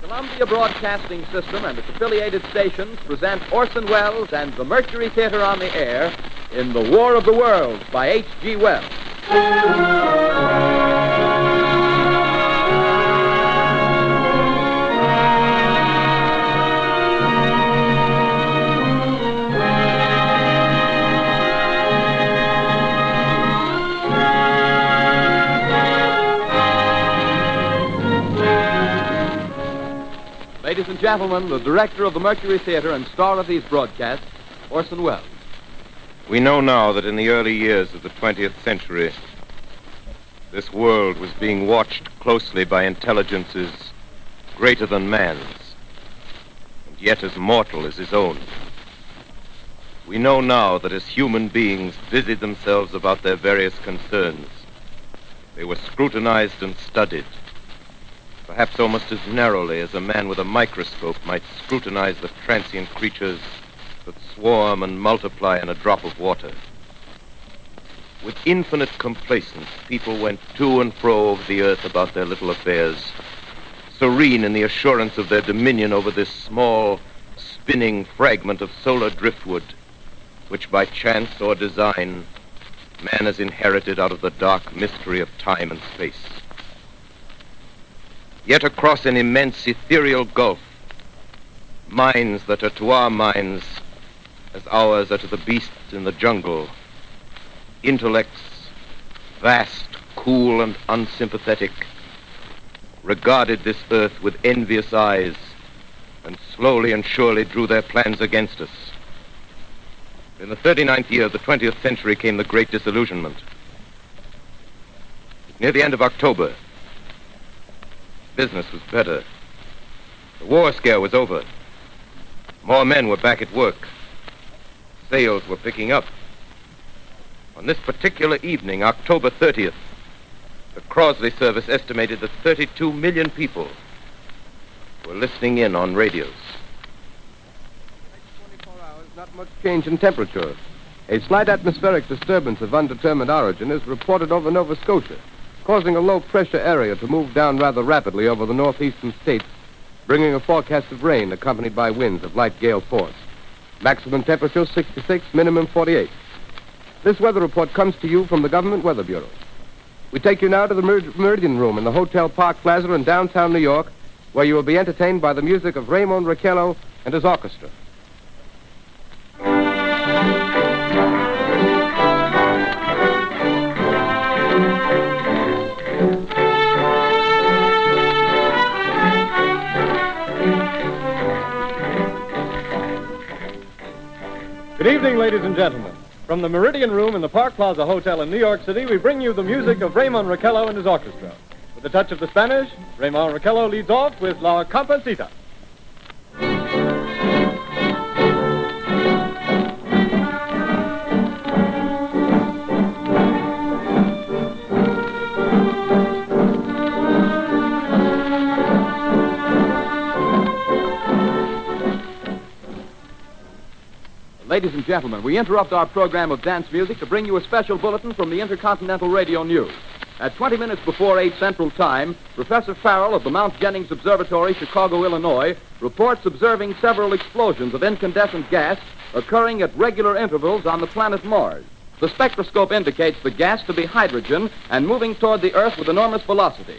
Columbia Broadcasting System and its affiliated stations present Orson Welles and the Mercury Theater on the air in The War of the Worlds by H.G. Wells. Ladies and gentlemen, the director of the Mercury Theater and star of these broadcasts, Orson Welles. We know now that in the early years of the 20th century, this world was being watched closely by intelligences greater than man's, and yet as mortal as his own. We know now that as human beings busied themselves about their various concerns, they were scrutinized and studied, perhaps almost as narrowly as a man with a microscope might scrutinize the transient creatures that swarm and multiply in a drop of water. With infinite complacence, people went to and fro over the earth about their little affairs, serene in the assurance of their dominion over this small, spinning fragment of solar driftwood, which by chance or design, man has inherited out of the dark mystery of time and space. Yet across an immense ethereal gulf, minds that are to our minds as ours are to the beasts in the jungle, intellects, vast, cool, and unsympathetic, regarded this earth with envious eyes and slowly and surely drew their plans against us. In the 39th year of the 20th century came the Great Disillusionment. Near the end of October, business was better. The war scare was over. More men were back at work. Sales were picking up. On this particular evening, October 30th, the Crosley service estimated that 32 million people were listening in on radios. Next 24 hours, not much change in temperature. A slight atmospheric disturbance of undetermined origin is reported over Nova Scotia, causing a low-pressure area to move down rather rapidly over the northeastern states, bringing a forecast of rain accompanied by winds of light gale force. Maximum temperature 66, minimum 48. This weather report comes to you from the Government Weather Bureau. We take you now to the Meridian Room in the Hotel Park Plaza in downtown New York, where you will be entertained by the music of Raymond Raquello and his orchestra. Good evening, ladies and gentlemen. From the Meridian Room in the Park Plaza Hotel in New York City, we bring you the music of Raymond Raquello and his orchestra. With a touch of the Spanish, Raymond Raquello leads off with La Comparsita. Ladies and gentlemen, we interrupt our program of dance music to bring you a special bulletin from the Intercontinental Radio News. At 20 minutes before 8 Central Time, Professor Farrell of the Mount Jennings Observatory, Chicago, Illinois, reports observing several explosions of incandescent gas occurring at regular intervals on the planet Mars. The spectroscope indicates the gas to be hydrogen and moving toward the Earth with enormous velocity.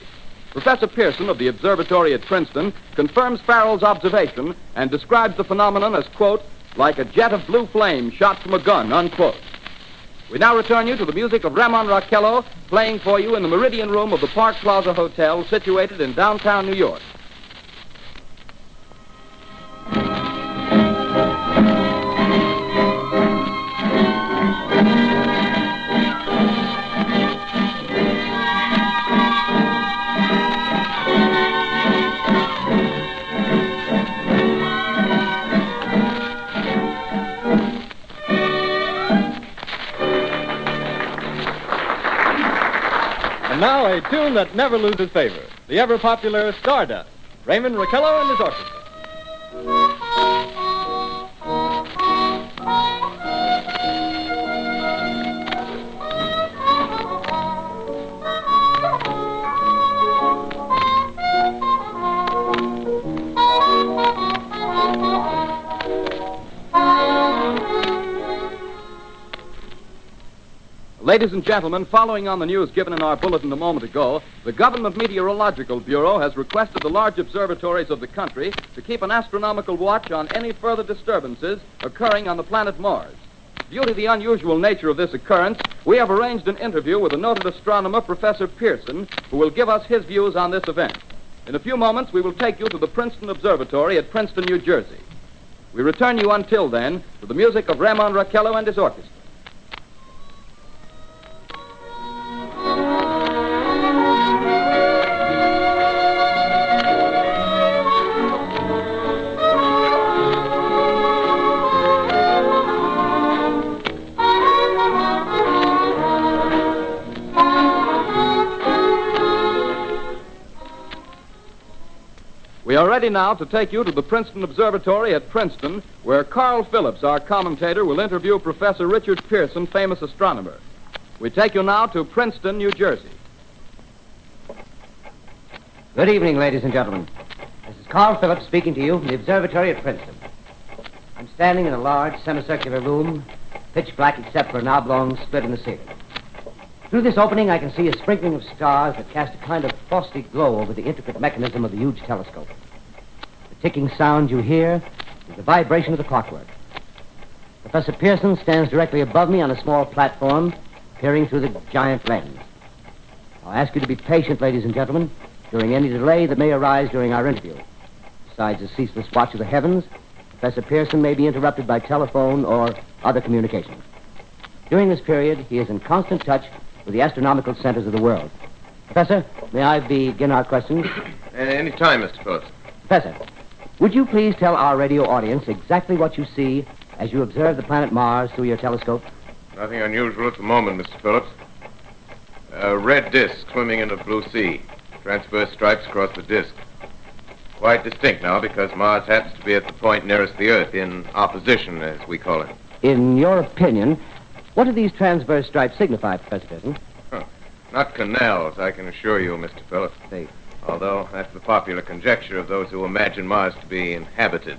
Professor Pearson of the observatory at Princeton confirms Farrell's observation and describes the phenomenon as, quote, like a jet of blue flame shot from a gun, unquote. We now return you to the music of Raymond Raquello, playing for you in the Meridian Room of the Park Plaza Hotel, situated in downtown New York. And now a tune that never loses favor, the ever-popular Stardust, Raymond Raquello and his orchestra. Ladies and gentlemen, following on the news given in our bulletin a moment ago, the Government Meteorological Bureau has requested the large observatories of the country to keep an astronomical watch on any further disturbances occurring on the planet Mars. Due to the unusual nature of this occurrence, we have arranged an interview with the noted astronomer, Professor Pearson, who will give us his views on this event. In a few moments, we will take you to the Princeton Observatory at Princeton, New Jersey. We return you until then to the music of Ramon Raquello and his orchestra. We are ready now to take you to the Princeton Observatory at Princeton, where Carl Phillips, our commentator, will interview Professor Richard Pearson, famous astronomer. We take you now to Princeton, New Jersey. Good evening, ladies and gentlemen. This is Carl Phillips speaking to you from the observatory at Princeton. I'm standing in a large semicircular room, pitch black except for an oblong split in the ceiling. Through this opening, I can see a sprinkling of stars that cast a kind of frosty glow over the intricate mechanism of the huge telescope. The ticking sound you hear is the vibration of the clockwork. Professor Pearson stands directly above me on a small platform, peering through the giant lens. I'll ask you to be patient, ladies and gentlemen, during any delay that may arise during our interview. Besides the ceaseless watch of the heavens, Professor Pearson may be interrupted by telephone or other communication. During this period, he is in constant touch with the astronomical centers of the world. Professor, may I begin our questions? Any time, Mr. Phillips. Professor, would you please tell our radio audience exactly what you see as you observe the planet Mars through your telescope? Nothing unusual at the moment, Mr. Phillips. A red disk swimming in the blue sea. Transverse stripes across the disk. Quite distinct now because Mars happens to be at the point nearest the Earth, in opposition, as we call it. In your opinion, what do these transverse stripes signify, Professor Pearson? Not canals, I can assure you, Mr. Phillips. They... Although that's the popular conjecture of those who imagine Mars to be inhabited.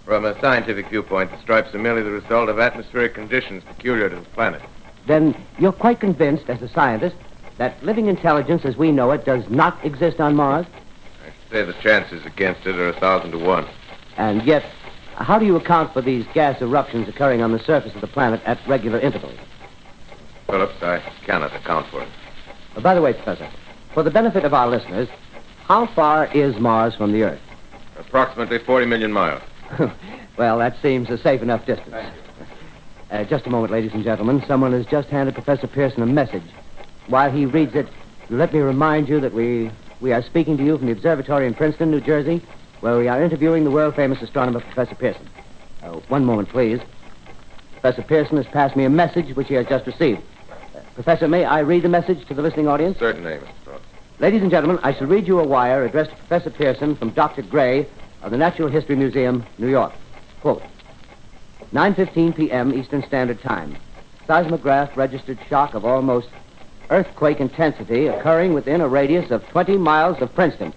From a scientific viewpoint, the stripes are merely the result of atmospheric conditions peculiar to the planet. Then you're quite convinced, as a scientist, that living intelligence as we know it does not exist on Mars? I should say the chances against it are 1,000 to 1. And yet, how do you account for these gas eruptions occurring on the surface of the planet at regular intervals? Phillips, I cannot account for it. By the way, Professor, for the benefit of our listeners, how far is Mars from the Earth? Approximately 40 million miles. Well, that seems a safe enough distance. Just a moment, ladies and gentlemen. Someone has just handed Professor Pearson a message. While he reads it, let me remind you that we are speaking to you from the observatory in Princeton, New Jersey, where we are interviewing the world-famous astronomer, Professor Pearson. One moment, please. Professor Pearson has passed me a message which he has just received. Professor, may I read the message to the listening audience? Certainly, Mr. Phillips. Ladies and gentlemen, I shall read you a wire addressed to Professor Pearson from Dr. Gray of the Natural History Museum, New York. Quote, 9:15 p.m. Eastern Standard Time. Seismograph registered shock of almost earthquake intensity occurring within a radius of 20 miles of Princeton.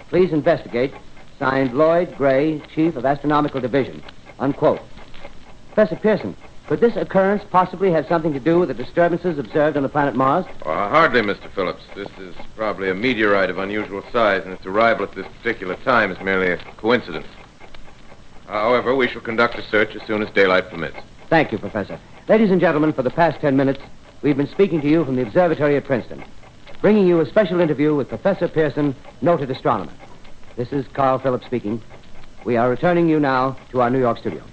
Please investigate. Signed, Lloyd Gray, Chief of Astronomical Division. Unquote. Professor Pearson, could this occurrence possibly have something to do with the disturbances observed on the planet Mars? Hardly, Mr. Phillips. This is probably a meteorite of unusual size, and its arrival at this particular time is merely a coincidence. However, we shall conduct a search as soon as daylight permits. Thank you, Professor. Ladies and gentlemen, for the past 10 minutes, we've been speaking to you from the observatory at Princeton, bringing you a special interview with Professor Pearson, noted astronomer. This is Carl Phillips speaking. We are returning you now to our New York studio.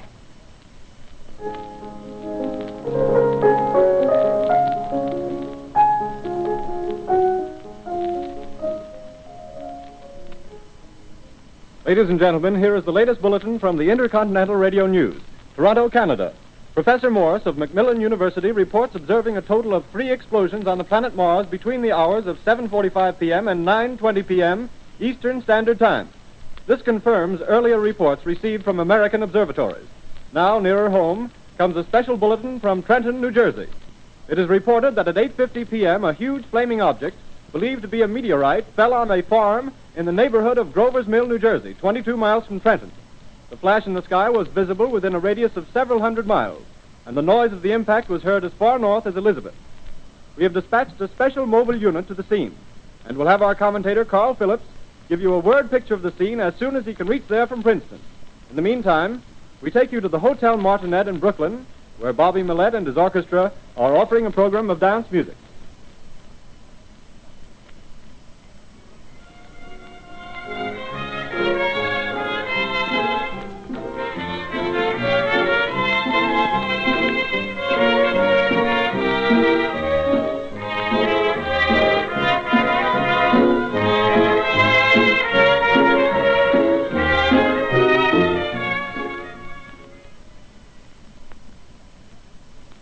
Ladies and gentlemen, here is the latest bulletin from the Intercontinental Radio News. Toronto, Canada. Professor Morse of Macmillan University reports observing a total of 3 explosions on the planet Mars between the hours of 7:45 p.m. and 9:20 p.m. Eastern Standard Time. This confirms earlier reports received from American observatories. Now, nearer home, comes a special bulletin from Trenton, New Jersey. It is reported that at 8:50 p.m., a huge flaming object, believed to be a meteorite, fell on a farm in the neighborhood of Grover's Mill, New Jersey, 22 miles from Trenton. The flash in the sky was visible within a radius of several hundred miles, and the noise of the impact was heard as far north as Elizabeth. we have dispatched a special mobile unit to the scene, and we'll have our commentator, Carl Phillips, give you a word picture of the scene as soon as he can reach there from Princeton. In the meantime, we take you to the Hotel Martian in Brooklyn, where Bobby Millette and his orchestra are offering a program of dance music.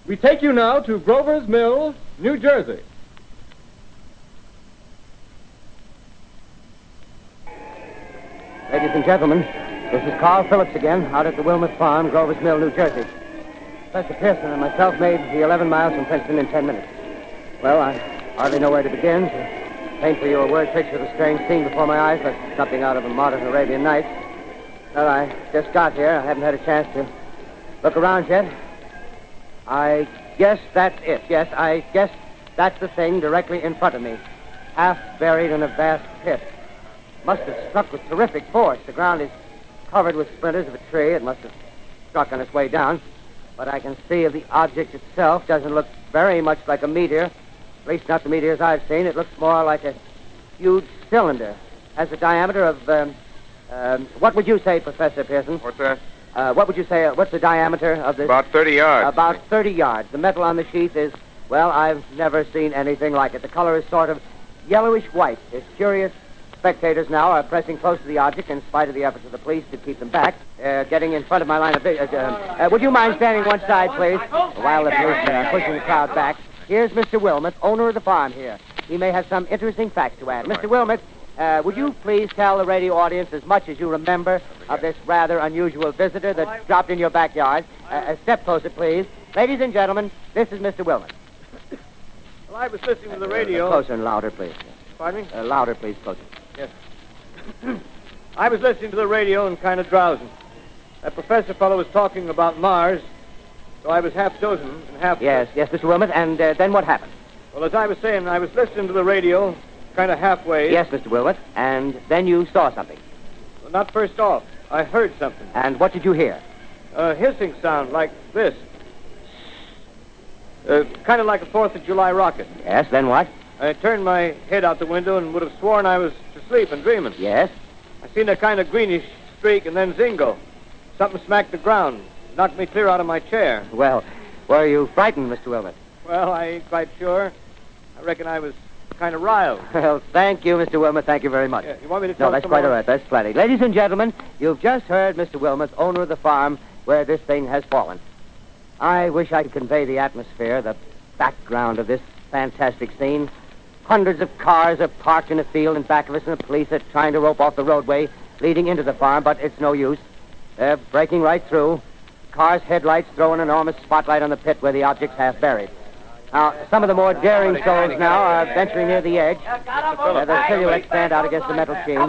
We take you now to Grover's Mill, New Jersey. Ladies and gentlemen, this is Carl Phillips again, out at the Wilmot Farm, Grover's Mill, New Jersey. Professor Pearson and myself made the 11 miles from Princeton in 10 minutes. Well, I hardly know where to begin. To paint for you a word picture of a strange scene before my eyes, like something out of a modern Arabian Nights. Well, I just got here. I haven't had a chance to look around yet. I guess that's it. Yes, I guess that's the thing directly in front of me, half buried in a vast pit. Must have struck with terrific force. The ground is covered with splinters of a tree. It must have struck on its way down. But I can see the object itself doesn't look very much like a meteor, at least not the meteors I've seen. It looks more like a huge cylinder. Has a diameter of, what would you say, Professor Pearson? What's that? What would you say, what's the diameter of this? About 30 yards. About 30 yards. The metal on the sheath is, well, I've never seen anything like it. The color is sort of yellowish white. There's curious spectators now are pressing close to the object in spite of the efforts of the police to keep them back, getting in front of my line of vision. Would you mind standing one side, please, while the police are pushing the crowd back? Here's Mr. Wilmot, owner of the farm here. He may have some interesting facts to add. Mr. Wilmot, would you please tell the radio audience as much as you remember of this rather unusual visitor that dropped in your backyard? A step closer, please. Ladies and gentlemen, this is Mr. Wilmot. Well, I was listening to the radio. Closer and louder, please. Pardon me? Louder, please, closer. Yes. I was listening to the radio and kind of drowsing. That professor fellow was talking about Mars, so I was half dozing and half... Yes, Mr. Wilmot, and then what happened? Well, as I was saying, I was listening to the radio, kind of halfway. Yes, Mr. Wilmot, and then you saw something. Well, not first off. I heard something. And what did you hear? A hissing sound like this. Kind of like a 4th of July rocket. Yes, then what? I turned my head out the window and would have sworn I was to sleep and dreaming. Yes? I seen a kind of greenish streak and then zingo. Something smacked the ground, knocked me clear out of my chair. Well, were you frightened, Mr. Wilmot? Well, I ain't quite sure. I reckon I was kind of riled. Well, thank you, Mr. Wilmot. Thank you very much. Yeah, you want me to tell No, that's some quite more? all right. That's plenty. Ladies and gentlemen, you've just heard Mr. Wilmot, owner of the farm where this thing has fallen. I wish I could convey the atmosphere, the background of this fantastic scene. Hundreds of cars are parked in a field in back of us, and the police are trying to rope off the roadway leading into the farm, but it's no use. They're breaking right through. Cars' headlights throw an enormous spotlight on the pit where the object's half buried. Now, some of the more daring souls now are venturing near the edge. The silhouettes stand out against the metal sheen.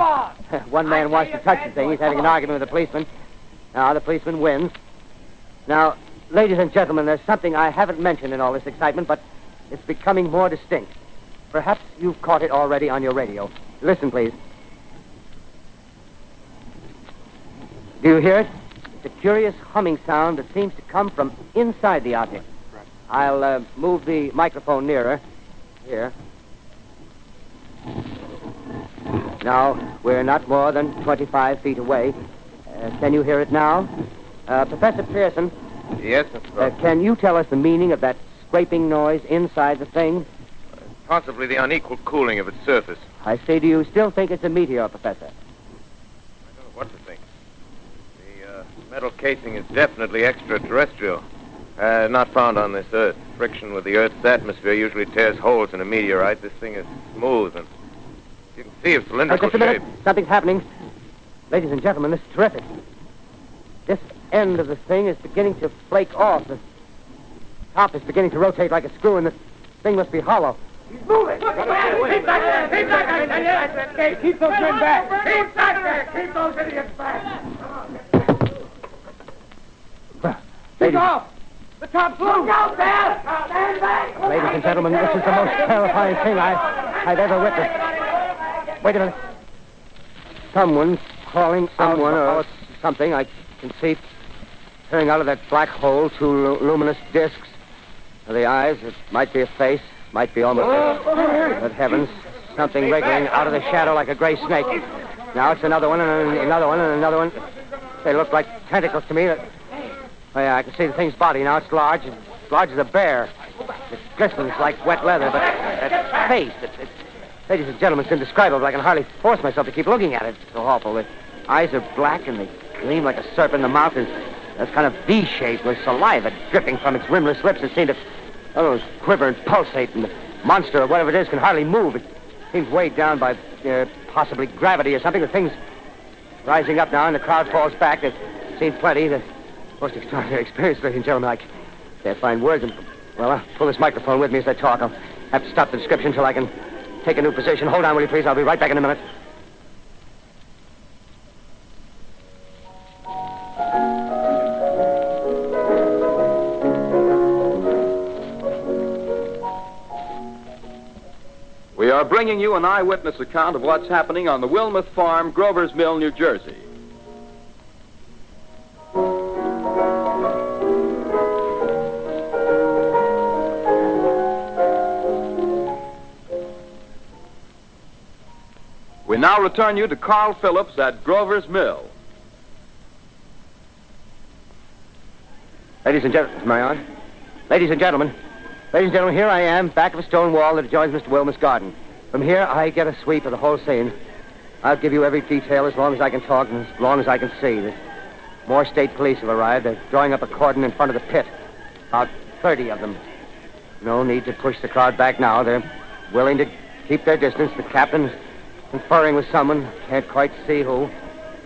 One man wants to touch the thing. He's having an argument with the policeman. Now, the policeman wins. Now, ladies and gentlemen, there's something I haven't mentioned in all this excitement, but it's becoming more distinct. Perhaps you've caught it already on your radio. Listen, please. Do you hear it? It's a curious humming sound that seems to come from inside the object. I'll move the microphone nearer. Here. Now, we're not more than 25 feet away. Can you hear it now? Professor Pearson. Yes, Mr. Can you tell us the meaning of that scraping noise inside the thing? Possibly the unequal cooling of its surface. I say, do you still think it's a meteor, Professor? I don't know what to think. The metal casing is definitely extraterrestrial. Not found on this Earth. Friction with the Earth's atmosphere usually tears holes in a meteorite. This thing is smooth, and you can see its cylindrical Just a minute. shape. Something's happening. Ladies and gentlemen, this is terrific. This end of the thing is beginning to flake off. The top is beginning to rotate like a screw, and the thing must be hollow. He's moving! Keep back there! Keep back there! Keep those men back! Keep back there! Keep those idiots back! Well, Take off! The top's loose! Look out there! Stand back! Ladies and gentlemen, this is the most terrifying thing I've ever witnessed. Wait a minute. Someone's crawling out or something. I can see peering out of that black hole two luminous discs. The eyes, it might be a face, might be almost but heavens, something wriggling out of the shadow like a gray snake. Now it's another one, and another one, and another one. They look like tentacles to me. Oh, yeah, I can see the thing's body. Now it's large as a bear. It glistens like wet leather, but that face, ladies and gentlemen, it's indescribable. I can hardly force myself to keep looking at it. It's so awful. The eyes are black, and they gleam like a serpent. The mouth is kind of V-shaped with saliva dripping from its rimless lips. It seems to quiver and pulsate, and the monster or whatever it is can hardly move. It seems weighed down by possibly gravity or something. The thing's rising up now, and the crowd falls back. They've seen plenty. The most extraordinary experience, ladies and gentlemen. I can't find words. Well, I'll pull this microphone with me as I talk. I'll have to stop the description until I can take a new position. Hold on, will you, please? I'll be right back in a minute. We are bringing you an eyewitness account of what's happening on the Wilmuth Farm, Grover's Mill, New Jersey. We now return you to Carl Phillips at Grover's Mill. Ladies and gentlemen, am I on? Ladies and gentlemen, here I am, back of a stone wall that adjoins Mr. Wilmuth's garden. From here, I get a sweep of the whole scene. I'll give you every detail as long as I can talk and as long as I can see. More state police have arrived. They're drawing up a cordon in front of the pit. About 30 of them. No need to push the crowd back now. They're willing to keep their distance. The captain's conferring with someone. Can't quite see who.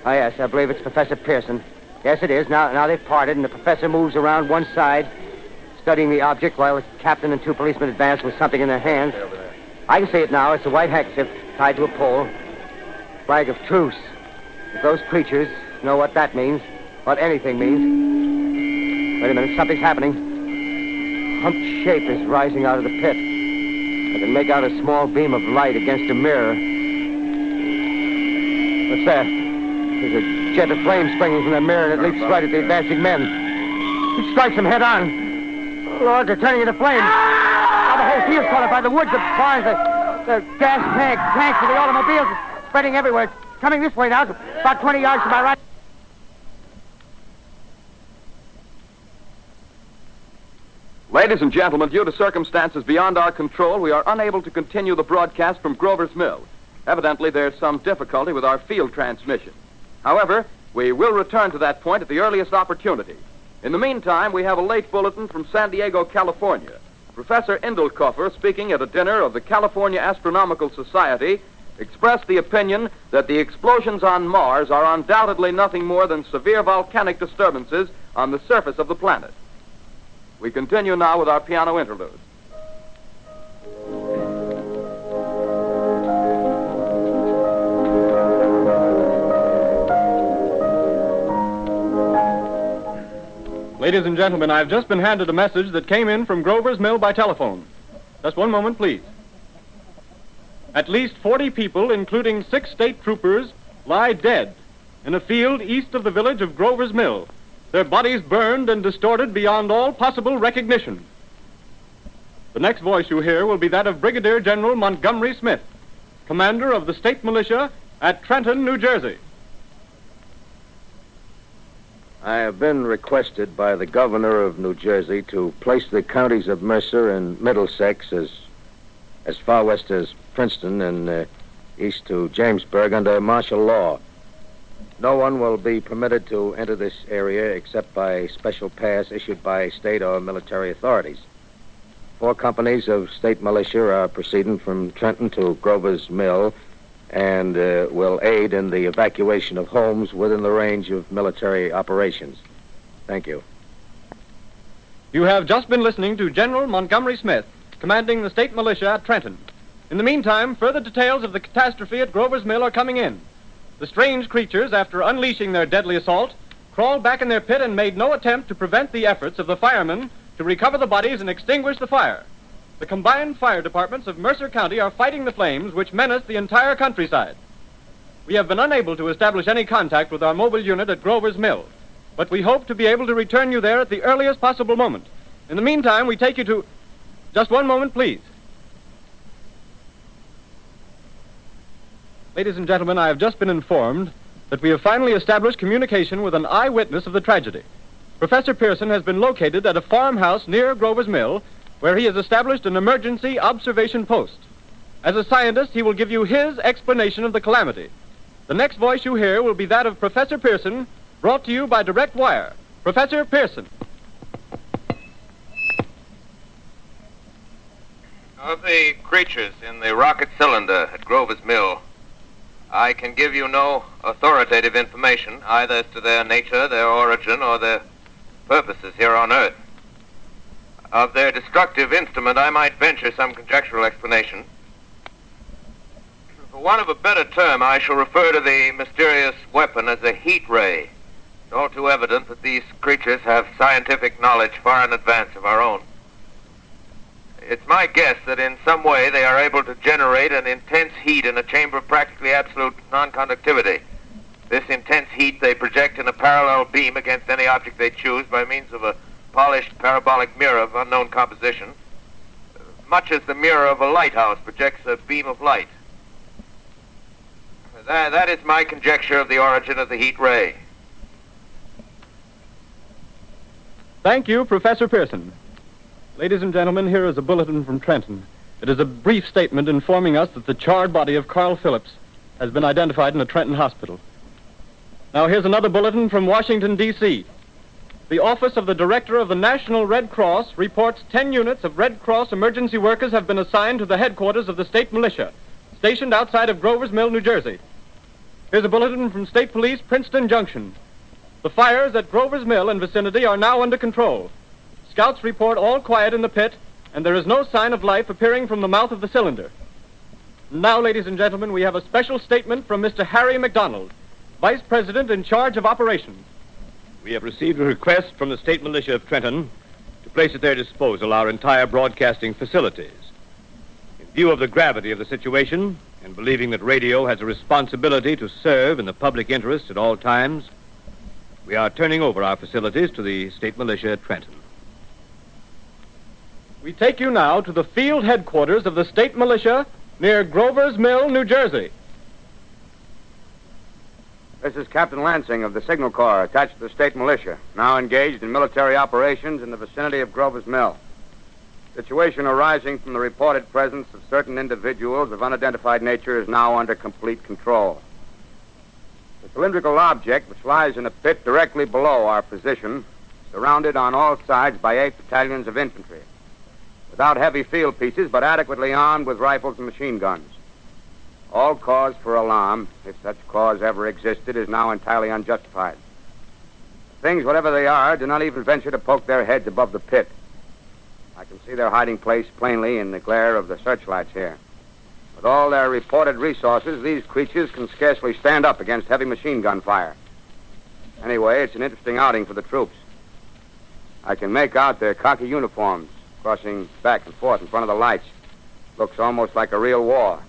Oh, yes, I believe it's Professor Pearson. Yes, it is. Now they've parted, and the professor moves around one side, studying the object while the captain and two policemen advance with something in their hands. I can see it now. It's a white handkerchief tied to a pole. Flag of truce. If those creatures know what that means, what anything means. Wait a minute, something's happening. A humped shape is rising out of the pit. I can make out a small beam of light against a mirror. What's that? There's a jet of flame springing from the mirror, and it leaps right at the advancing men. It strikes them head on. Lord, they're turning into flames. Now the whole field's caught up by the woods, the barns, the gas tanks of the automobiles spreading everywhere. It's coming this way now, about 20 yards to my right. Ladies and gentlemen, due to circumstances beyond our control, we are unable to continue the broadcast from Grover's Mill. Evidently, there's some difficulty with our field transmission. However, we will return to that point at the earliest opportunity. In the meantime, we have a late bulletin from San Diego, California. Professor Indelkoffer, speaking at a dinner of the California Astronomical Society, expressed the opinion that the explosions on Mars are undoubtedly nothing more than severe volcanic disturbances on the surface of the planet. We continue now with our piano interlude. Ladies and gentlemen, I've just been handed a message that came in from Grover's Mill by telephone. Just one moment, please. At least 40 people, including 6 state troopers, lie dead in a field east of the village of Grover's Mill. Their bodies burned and distorted beyond all possible recognition. The next voice you hear will be that of Brigadier General Montgomery Smith, commander of the state militia at Trenton, New Jersey. I have been requested by the governor of New Jersey to place the counties of Mercer and Middlesex as far west as Princeton and east to Jamesburg under martial law. No one will be permitted to enter this area except by special pass issued by state or military authorities. 4 companies of state militia are proceeding from Trenton to Grover's Mill and will aid in the evacuation of homes within the range of military operations. Thank you. You have just been listening to General Montgomery Smith, commanding the state militia at Trenton. In the meantime, further details of the catastrophe at Grover's Mill are coming in. The strange creatures, after unleashing their deadly assault, crawled back in their pit and made no attempt to prevent the efforts of the firemen to recover the bodies and extinguish the fire. The combined fire departments of Mercer County are fighting the flames which menace the entire countryside. We have been unable to establish any contact with our mobile unit at Grover's Mill, but we hope to be able to return you there at the earliest possible moment. In the meantime, we take you to... Just one moment, please. Ladies and gentlemen, I have just been informed that we have finally established communication with an eyewitness of the tragedy. Professor Pearson has been located at a farmhouse near Grover's Mill, where he has established an emergency observation post. As a scientist, he will give you his explanation of the calamity. The next voice you hear will be that of Professor Pearson, brought to you by direct wire. Professor Pearson. Of the creatures in the rocket cylinder at Grover's Mill, I can give you no authoritative information, either as to their nature, their origin, or their purposes here on Earth. Of their destructive instrument, I might venture some conjectural explanation. For want of a better term, I shall refer to the mysterious weapon as a heat ray. It's all too evident that these creatures have scientific knowledge far in advance of our own. It's my guess that in some way they are able to generate an intense heat in a chamber of practically absolute non-conductivity. This intense heat they project in a parallel beam against any object they choose by means of a polished parabolic mirror of unknown composition, much as the mirror of a lighthouse projects a beam of light. That is my conjecture of the origin of the heat ray. Thank you, Professor Pearson. Ladies and gentlemen, here is a bulletin from Trenton. It is a brief statement informing us that the charred body of Carl Phillips has been identified in a Trenton hospital. Now, here's another bulletin from Washington, D.C. The Office of the Director of the National Red Cross reports 10 units of Red Cross emergency workers have been assigned to the headquarters of the state militia, stationed outside of Grover's Mill, New Jersey. Here's a bulletin from State Police, Princeton Junction. The fires at Grover's Mill and vicinity are now under control. Scouts report all quiet in the pit, and there is no sign of life appearing from the mouth of the cylinder. Now, ladies and gentlemen, we have a special statement from Mr. Harry McDonald, Vice President in charge of operations. We have received a request from the state militia of Trenton to place at their disposal our entire broadcasting facilities. In view of the gravity of the situation, and believing that radio has a responsibility to serve in the public interest at all times, we are turning over our facilities to the state militia at Trenton. We take you now to the field headquarters of the state militia near Grover's Mill, New Jersey. This is Captain Lansing of the Signal Corps, attached to the state militia, now engaged in military operations in the vicinity of Grover's Mill. Situation arising from the reported presence of certain individuals of unidentified nature is now under complete control. The cylindrical object, which lies in a pit directly below our position, surrounded on all sides by 8 battalions of infantry, without heavy field pieces, but adequately armed with rifles and machine guns. All cause for alarm, if such cause ever existed, is now entirely unjustified. Things, whatever they are, do not even venture to poke their heads above the pit. I can see their hiding place plainly in the glare of the searchlights here. With all their reported resources, these creatures can scarcely stand up against heavy machine gun fire. Anyway, it's an interesting outing for the troops. I can make out their khaki uniforms crossing back and forth in front of the lights. Looks almost like a real war.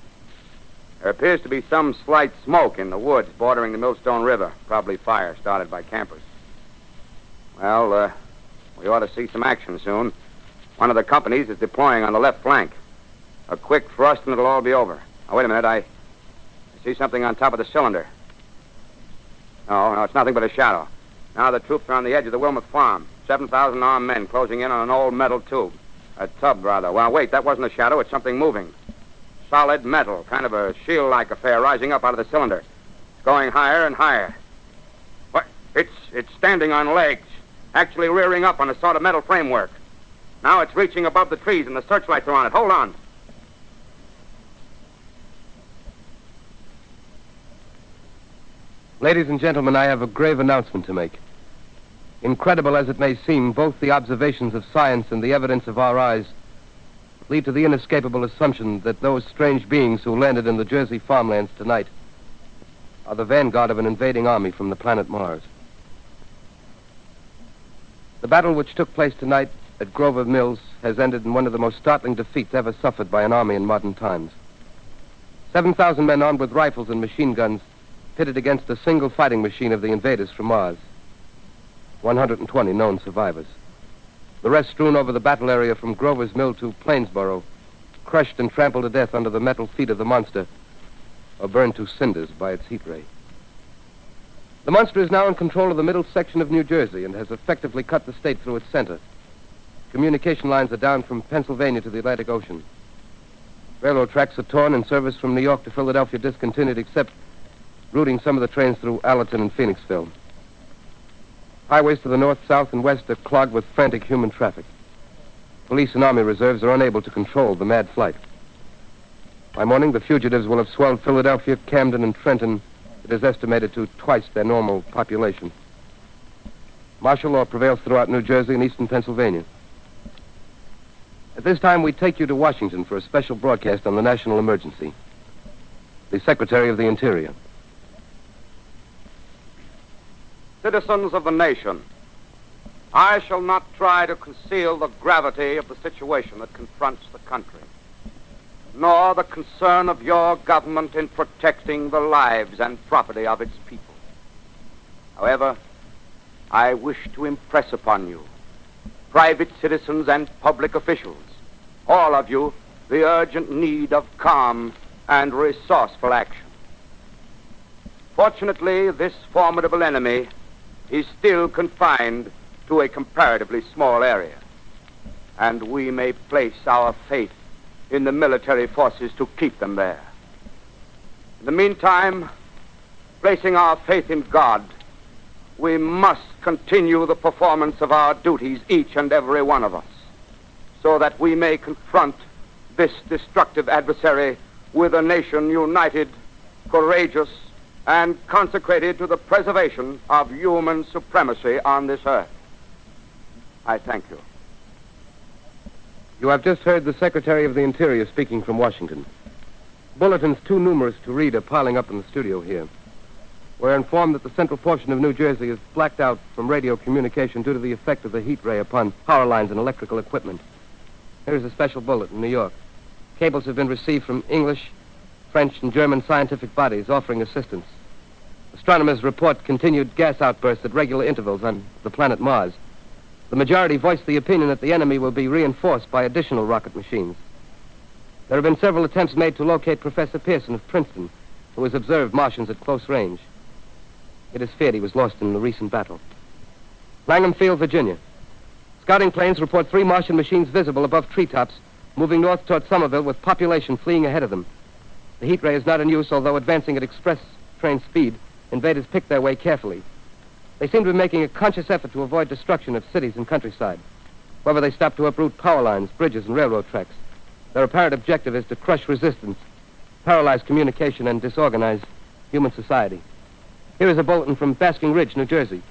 There appears to be some slight smoke in the woods bordering the Millstone River, probably fire started by campers. Well, we ought to see some action soon. One of the companies is deploying on the left flank. A quick thrust and it'll all be over. Now, wait a minute, I see something on top of the cylinder. No, it's nothing but a shadow. Now the troops are on the edge of the Wilmoth Farm. 7,000 armed men closing in on an old metal tube. A tub, rather. Well, wait, that wasn't a shadow. It's something moving. Solid metal, kind of a shield-like affair rising up out of the cylinder. It's going higher and higher. What? It's standing on legs, actually rearing up on a sort of metal framework. Now it's reaching above the trees and the searchlights are on it. Hold on. Ladies and gentlemen, I have a grave announcement to make. Incredible as it may seem, both the observations of science and the evidence of our eyes lead to the inescapable assumption that those strange beings who landed in the Jersey farmlands tonight are the vanguard of an invading army from the planet Mars. The battle which took place tonight at Grover Mills has ended in one of the most startling defeats ever suffered by an army in modern times. 7,000 men armed with rifles and machine guns pitted against a single fighting machine of the invaders from Mars. 120 known survivors. The rest strewn over the battle area from Grover's Mill to Plainsboro, crushed and trampled to death under the metal feet of the monster, or burned to cinders by its heat ray. The monster is now in control of the middle section of New Jersey and has effectively cut the state through its center. Communication lines are down from Pennsylvania to the Atlantic Ocean. Railroad tracks are torn and service from New York to Philadelphia discontinued, except routing some of the trains through Allerton and Phoenixville. Highways to the north, south, and west are clogged with frantic human traffic. Police and army reserves are unable to control the mad flight. By morning, the fugitives will have swelled Philadelphia, Camden, and Trenton. It is estimated to twice their normal population. Martial law prevails throughout New Jersey and eastern Pennsylvania. At this time, we take you to Washington for a special broadcast on the national emergency. The Secretary of the Interior. Citizens of the nation, I shall not try to conceal the gravity of the situation that confronts the country, nor the concern of your government in protecting the lives and property of its people. However, I wish to impress upon you, private citizens and public officials, all of you, the urgent need of calm and resourceful action. Fortunately, this formidable enemy is still confined to a comparatively small area, and we may place our faith in the military forces to keep them there. In the meantime, placing our faith in God, we must continue the performance of our duties, each and every one of us, so that we may confront this destructive adversary with a nation united, courageous, and consecrated to the preservation of human supremacy on this earth. I thank you. You have just heard the Secretary of the Interior speaking from Washington. Bulletins too numerous to read are piling up in the studio here. We're informed that the central portion of New Jersey is blacked out from radio communication due to the effect of the heat ray upon power lines and electrical equipment. Here's a special bulletin, New York. Cables have been received from English, French, and German scientific bodies offering assistance. Astronomers report continued gas outbursts at regular intervals on the planet Mars. The majority voiced the opinion that the enemy will be reinforced by additional rocket machines. There have been several attempts made to locate Professor Pearson of Princeton, who has observed Martians at close range. It is feared he was lost in the recent battle. Langham Field, Virginia. Scouting planes report 3 Martian machines visible above treetops, moving north toward Somerville with population fleeing ahead of them. The heat ray is not in use, although advancing at express train speed, invaders pick their way carefully. They seem to be making a conscious effort to avoid destruction of cities and countryside. However, they stop to uproot power lines, bridges, and railroad tracks. Their apparent objective is to crush resistance, paralyze communication, and disorganize human society. Here is a bulletin from Basking Ridge, New Jersey.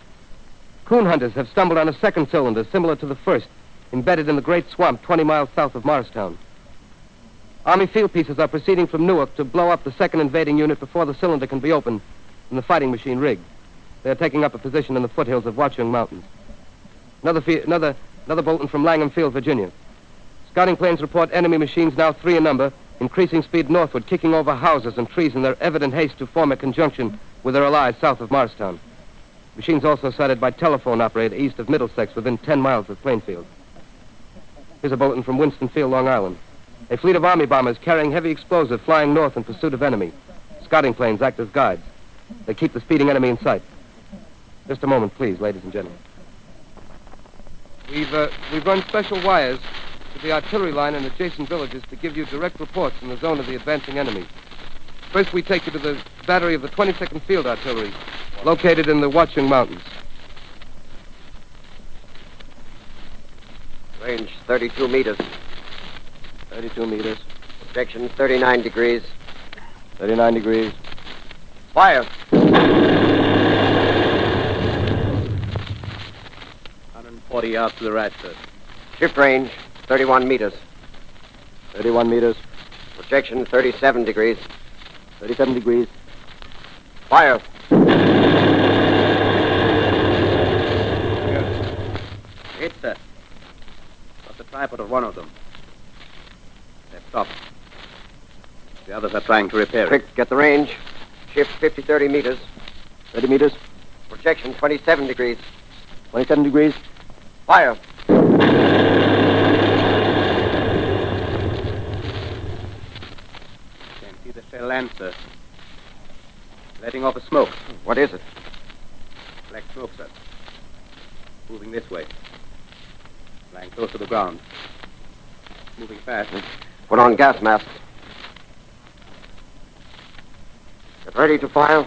Coon hunters have stumbled on a second cylinder similar to the first, embedded in the great swamp 20 miles south of Morristown. Army field pieces are proceeding from Newark to blow up the second invading unit before the cylinder can be opened and the fighting machine rigged. They are taking up a position in the foothills of Watchung Mountains. Another bulletin from Langham Field, Virginia. Scouting planes report enemy machines, now 3 in number, increasing speed northward, kicking over houses and trees in their evident haste to form a conjunction with their allies south of Morristown. Machines also sighted by telephone operator east of Middlesex within 10 miles of Plainfield. Here's a bulletin from Winston-Field, Long Island. A fleet of Army bombers carrying heavy explosive flying north in pursuit of enemy. Scouting planes act as guides. They keep the speeding enemy in sight. Just a moment, please, ladies and gentlemen. We've run special wires to the artillery line and adjacent villages to give you direct reports in the zone of the advancing enemy. First, we take you to the battery of the 22nd Field Artillery, located in the Watchung Mountains. Range 32 meters. 32 meters. Projection 39 degrees. 39 degrees. Fire. 140 yards to the right, sir. Shift range 31 meters. 31 meters. Projection 37 degrees. 37 degrees. Fire. Hit, sir. sniper at one of them. They've stopped. The others are trying to repair it. Quick, get the range. Shift 30 meters. 30 meters. Projection 27 degrees. 27 degrees. Fire. Can't see the shell land, sir. Letting off a smoke. What is it? Black smoke, sir. Moving this way. Lying close to the ground. Moving fast. Put on gas masks. Get ready to fire.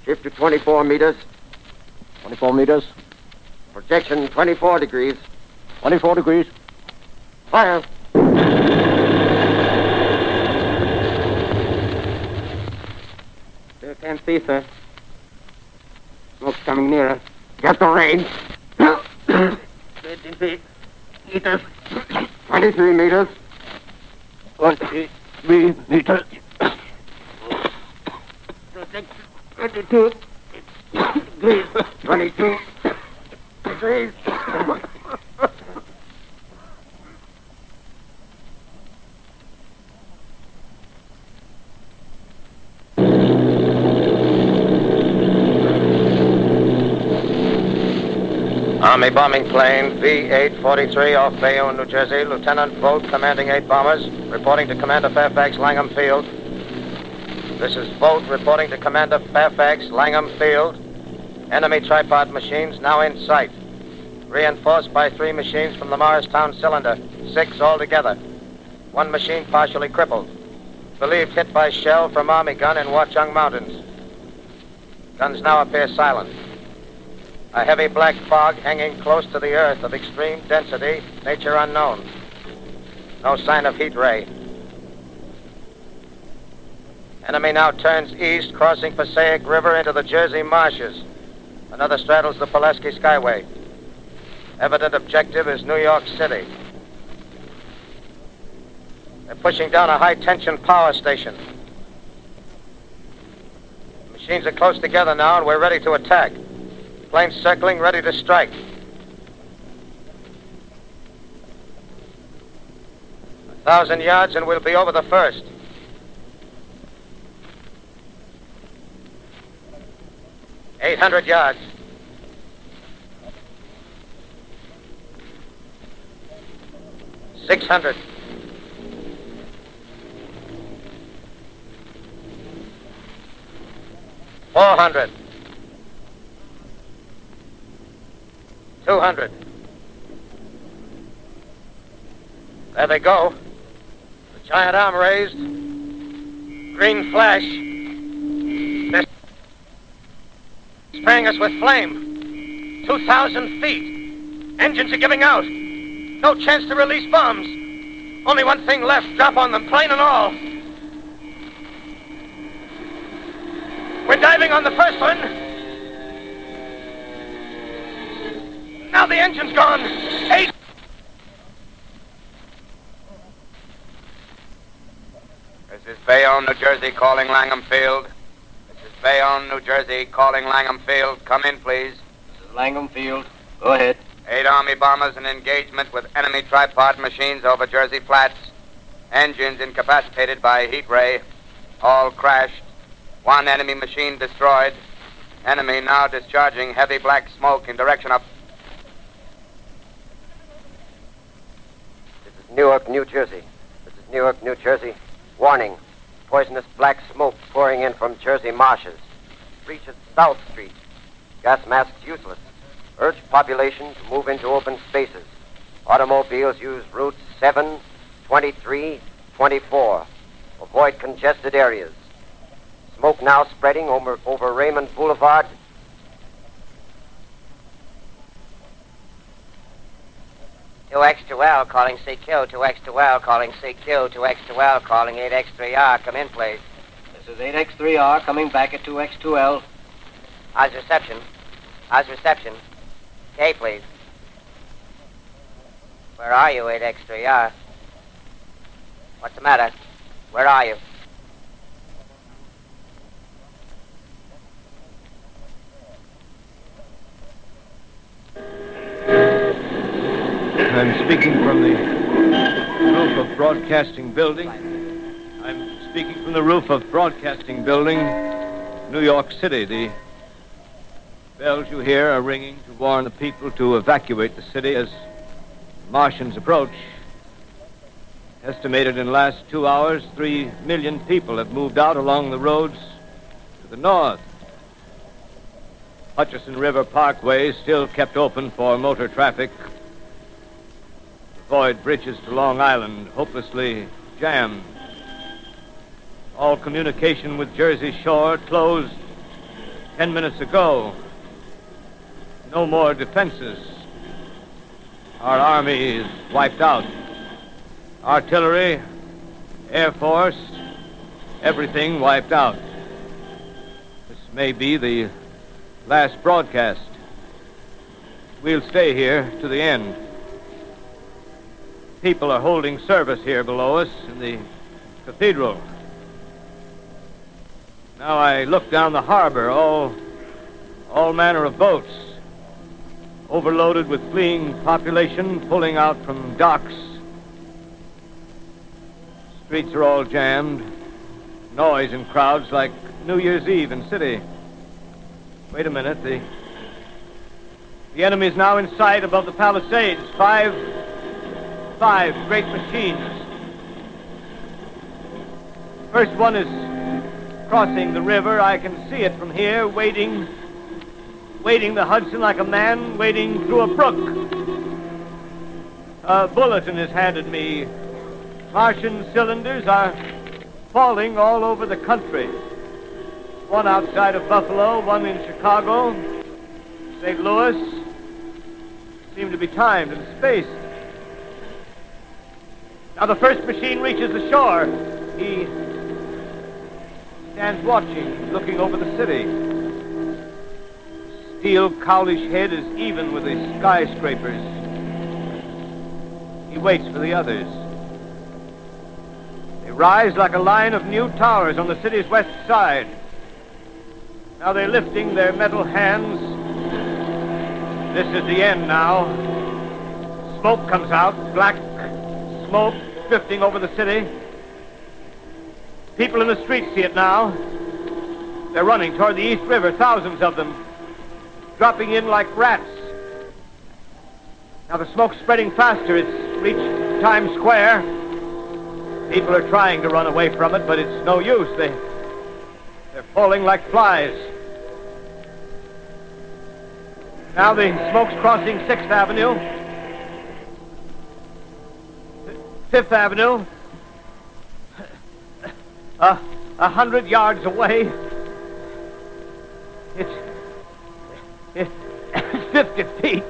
Shift to 24 meters. 24 meters. Projection 24 degrees. 24 degrees. Fire. Still can't see, sir. Smoke's coming nearer. Get the range. 23 meters. 23 meters. 23 meters. 22 degrees. 22 degrees. Army bombing plane V-843 off Bayonne, New Jersey. Lieutenant Vogt, commanding 8 bombers, reporting to Commander Fairfax, Langham Field. This is Vogt reporting to Commander Fairfax, Langham Field. Enemy tripod machines now in sight. Reinforced by 3 machines from the Morristown cylinder. 6 altogether. 1 machine partially crippled. Believed hit by shell from Army gun in Watchung Mountains. Guns now appear silent. A heavy black fog hanging close to the earth of extreme density, nature unknown. No sign of heat ray. Enemy now turns east, crossing Passaic River into the Jersey marshes. Another straddles the Pulaski Skyway. Evident objective is New York City. They're pushing down a high-tension power station. Machines are close together now, and we're ready to attack. Planes circling, ready to strike. 1,000 yards, and we'll be over the first. $800 yards. $600. $400. $200. There they go. The giant arm raised. Green flash. They're spraying us with flame. 2,000 feet. Engines are giving out. No chance to release bombs. Only one thing left. Drop on them, plane and all. We're diving on the first one. Now the engine's gone. 8. This is Bayonne, New Jersey, calling Langham Field. This is Bayonne, New Jersey, calling Langham Field. Come in, please. This is Langham Field. Go ahead. 8 Army bombers in engagement with enemy tripod machines over Jersey Flats. Engines incapacitated by heat ray. All crashed. 1 enemy machine destroyed. Enemy now discharging heavy black smoke in direction of... This is Newark, New Jersey. This is Newark, New Jersey. Warning. Poisonous black smoke pouring in from Jersey marshes. Reaches South Street. Gas masks useless. Urge population to move into open spaces. Automobiles use routes 7, 23, 24. Avoid congested areas. Smoke now spreading over Raymond Boulevard. Two X2L calling CQ, 2X2L calling CQ, 2X2L calling 8X3R. Come in, please. This is 8X3R coming back at 2X2L. How's reception? How's reception? Okay, please. Where are you, 8X3R? What's the matter? Where are you? I'm speaking from the roof of Broadcasting Building. I'm speaking from the roof of Broadcasting Building, New York City. The bells you hear are ringing to warn the people to evacuate the city as Martians approach. Estimated in the last 2 hours, 3 million people have moved out along the roads to the north. Hutchison River Parkway is still kept open for motor traffic. Avoid bridges to Long Island, hopelessly jammed. All communication with Jersey Shore closed 10 minutes ago. No more defenses. Our army is wiped out. Artillery, Air Force, everything wiped out. This may be the last broadcast. We'll stay here to the end. People are holding service here below us in the cathedral. Now I look down the harbor, all manner of boats, overloaded with fleeing population, pulling out from docks. Streets are all jammed. Noise in crowds like New Year's Eve in city. Wait a minute, the enemy is now in sight above the Palisades. Five great machines. First one is crossing the river. I can see it from here, wading the Hudson like a man wading through a brook. A bulletin is handed me. Martian cylinders are falling all over the country. One outside of Buffalo, one in Chicago, St. Louis. Seem to be timed and spaced. Now the first machine reaches the shore. He stands watching, looking over the city. Steel cowlish head is even with the skyscrapers. He waits for the others. They rise like a line of new towers on the city's west side. Now they're lifting their metal hands. This is the end now. Smoke comes out, black smoke drifting over the city. People in the streets see it now. They're running toward the East River, thousands of them, dropping in like rats. Now the smoke's spreading faster. It's reached Times Square. People are trying to run away from it, but it's no use. They're falling like flies. Now the smoke's crossing 6th Avenue. 5th Avenue. 100 yards away. It's 50 feet.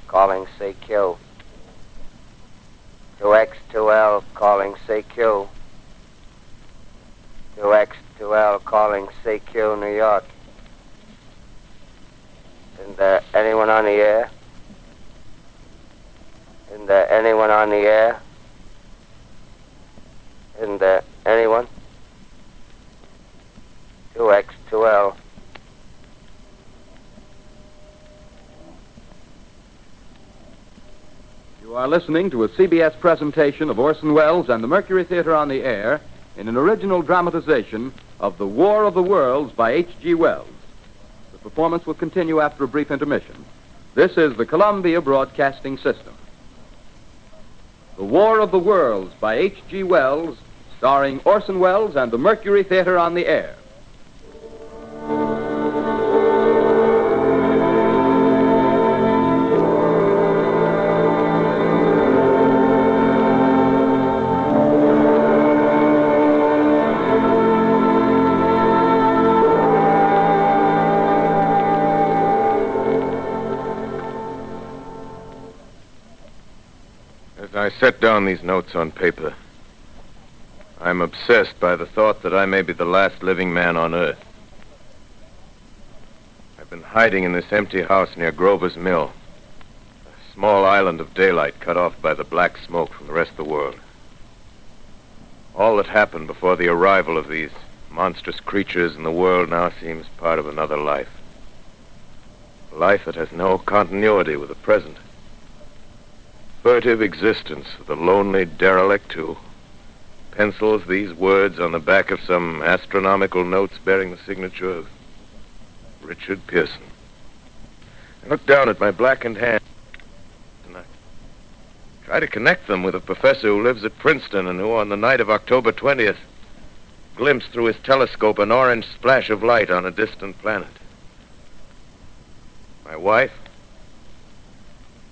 Calling CQ. 2X2L calling CQ. 2X2L calling CQ, New York. Isn't there anyone on the air? Isn't there anyone on the air? Isn't there anyone? 2X2L. You are listening to a CBS presentation of Orson Welles and the Mercury Theater on the Air in an original dramatization of The War of the Worlds by H.G. Wells. The performance will continue after a brief intermission. This is the Columbia Broadcasting System. The War of the Worlds by H.G. Wells, starring Orson Welles and the Mercury Theater on the Air. I set down these notes on paper, I'm obsessed by the thought that I may be the last living man on Earth. I've been hiding in this empty house near Grover's Mill, a small island of daylight cut off by the black smoke from the rest of the world. All that happened before the arrival of these monstrous creatures in the world now seems part of another life. A life that has no continuity with the present. Furtive existence of the lonely derelict who pencils these words on the back of some astronomical notes bearing the signature of Richard Pearson. I look down at my blackened hand and I try to connect them with a professor who lives at Princeton and who on the night of October 20th glimpsed through his telescope an orange splash of light on a distant planet. My wife,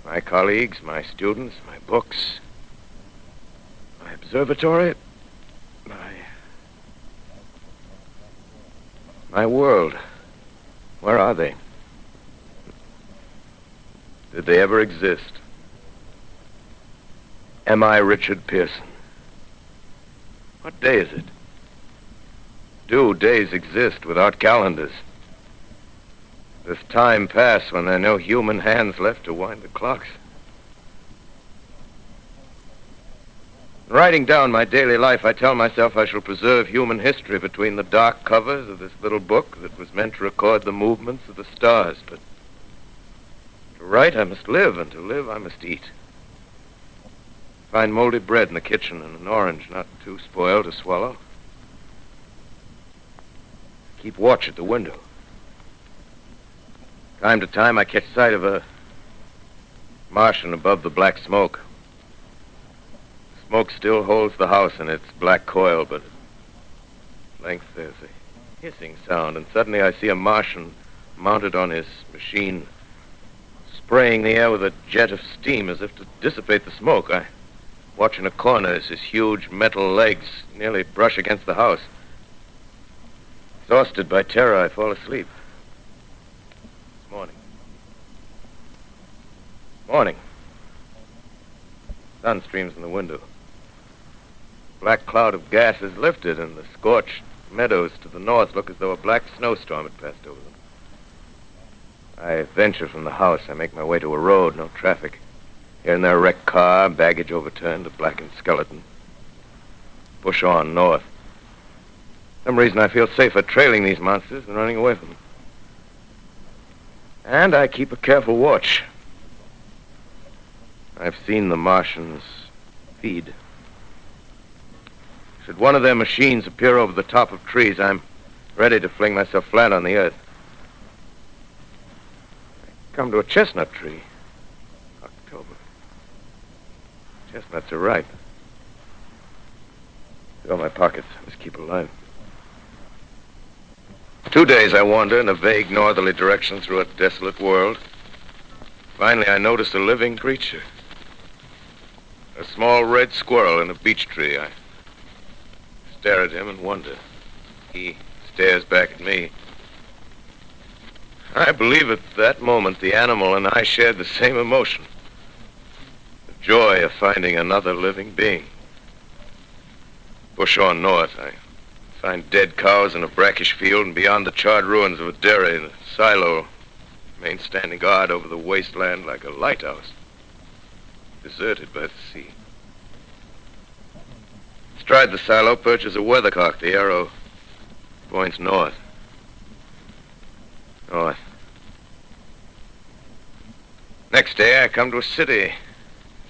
my colleagues, my students, my books, my observatory, my world. Where are they? Did they ever exist? Am I Richard Pearson? What day is it? Do days exist without calendars? Does time pass when there are no human hands left to wind the clocks? In writing down my daily life, I tell myself I shall preserve human history between the dark covers of this little book that was meant to record the movements of the stars. But to write, I must live, and to live, I must eat. Find moldy bread in the kitchen and an orange not too spoiled to swallow. Keep watch at the window. Time to time, I catch sight of a Martian above the black smoke. Smoke still holds the house in its black coil, but at length there's a hissing sound, and suddenly I see a Martian mounted on his machine, spraying the air with a jet of steam as if to dissipate the smoke. I watch in a corner as his huge metal legs nearly brush against the house. Exhausted by terror, I fall asleep. It's morning. Morning. Sun streams in the window. Black cloud of gas is lifted, and the scorched meadows to the north look as though a black snowstorm had passed over them. I venture from the house. I make my way to a road, no traffic. Here and there a wrecked car, baggage overturned, a blackened skeleton. Push on north. For some reason I feel safer trailing these monsters than running away from them. And I keep a careful watch. I've seen the Martians feed. Should one of their machines appear over the top of trees, I'm ready to fling myself flat on the earth. I come to a chestnut tree. October. Chestnuts are ripe. Fill my pockets. I must keep alive. 2 days I wander in a vague northerly direction through a desolate world. Finally, I notice a living creature. A small red squirrel in a beech tree. I stare at him and wonder. He stares back at me. I believe at that moment the animal and I shared the same emotion. The joy of finding another living being. Push on north. I find dead cows in a brackish field, and beyond the charred ruins of a dairy and a silo remains standing guard over the wasteland like a lighthouse, deserted by the sea. Astride the silo perches a weathercock. The arrow points north. North. Next day, I come to a city.